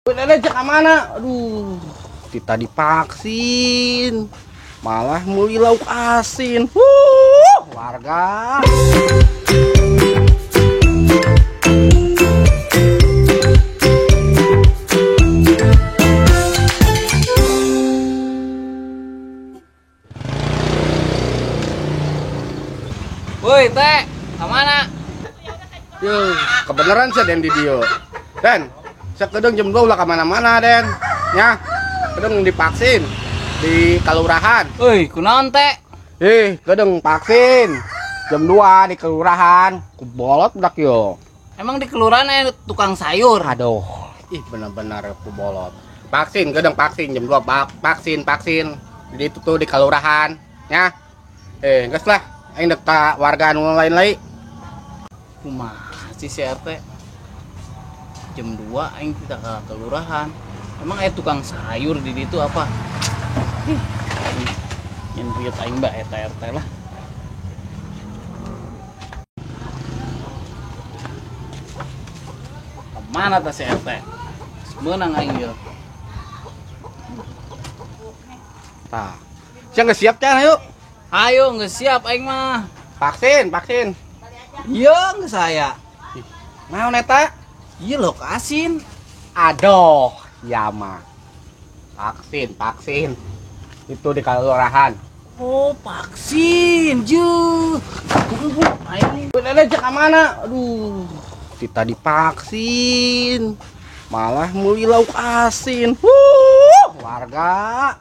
Udah cek mana? Aduh, kita divaksin, malah beli lauk asin. Warga. Woi, teh, kemana? Yo, kebenaran sih Den di dia. Den, sekedeng jam 2 ulah kemana-mana Den. Ya, kedeng divaksin di kelurahan. Woi, kunaon teh? Kedeng vaksin jam 2 di kelurahan. Kubolot dak yo. Emang di kelurahan tukang sayur? Aduh, benar-benar kubolot. Vaksin, kedeng vaksin jam 2 vaksin. Di itu tuh di kelurahan, ya. Geus lah, aing dek ka warga anu lain lagi. Kumaha sih si RT? Jam 2 aing kita ke kelurahan. Emang tukang sayur di situ apa? Yang riet aing mbak RT lah. Kemana tas si RT? Sebenang aing yo. Tah. Siang geus siap can ayo. Ayo, nggak siap aing mah. Vaksin. Iya, nggak saya. Naon eta? Iya lo asin. Aduh, ya mah. Vaksin. Itu di kelurahan. Oh, vaksin, ju. Bu, aing. Udah cek mana? Aduh, kita divaksin, malah beli lauk asin. Warga.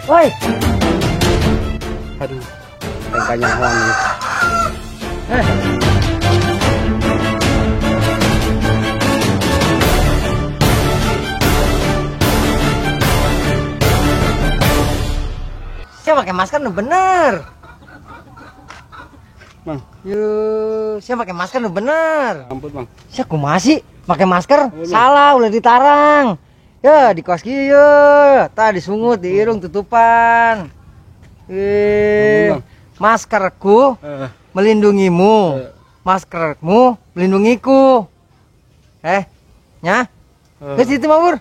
Woi, Aduh, tengkanya nyahoan nih. saya pakai masker nu bener. Bang, Saya pakai masker nu bener. ampun bang. Saya kumaha sih pakai masker? Bener. Salah, udah ditarang. Ya, di kos kieu, tah disungut, diirung tutupan. Bang. Maskerku melindungimu. Maskermu melindungiku. Nya? Geus itu mah, Bur.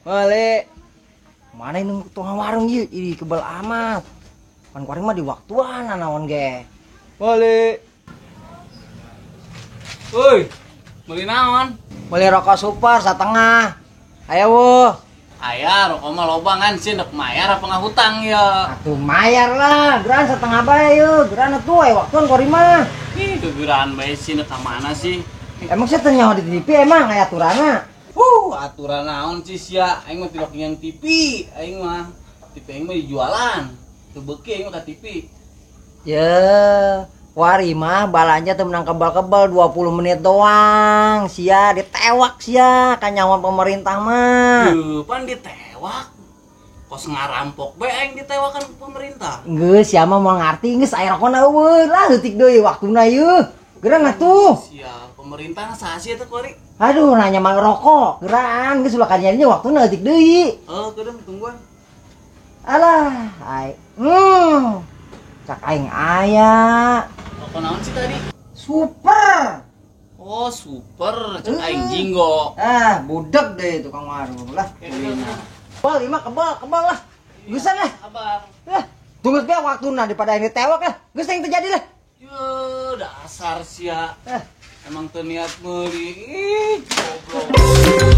Boleh. Mana ini tukang warung ieu? Ih, kebal amat. Pan kuring mah di waktuan naon ge. Boleh. Woi, beli naon? Beli rokok super setengah. Ayo, wuh. Aya rokok mah loba ngan sih dek mayar apa ngahutang ya. Atuh mayar lah, geran setengah bae yeuh. Geran atuh aya waktuan kuring mah. Ih, gegeran bae sih dek mana sih? Emang saya teu nyaho di TV emang aya aturanna. Aturan naon sih sia? Aing mah tidak yang TV, aing mah. TV aing mah dijualan. Teu beuki aing mah ka TV. Ya, wari mah balanja teu menang kebal-kebal 20 menit doang. Sia ditewak sia kanyawan pemerintah mah. Pan ditewak. Kos ngarampok bae aing ditewakan ku pemerintah. Geus sia mah moal ngarti geus aya rokona eueuh lah leutik deui waktuna ieu. Geran atuh. Sia, pemerintah saha sih eta kuari? Aduh nanya mang rokok. Geran geus ulah kanyanya waktuna leutik deui. Kedem tungguan. Alah, ai. Cak aing aya. Rokok naon sih tadi? Super. Oh, super. Cek aing jinggo. Budeg deh tukang warung lah. Kebal lima kebal lah. Geusah lah. Kabar. Tunggu ge waktuna daripada ini tewak lah. Geus yang terjadi lah. Dasar sia. Emang teu niat meuli. Goblok.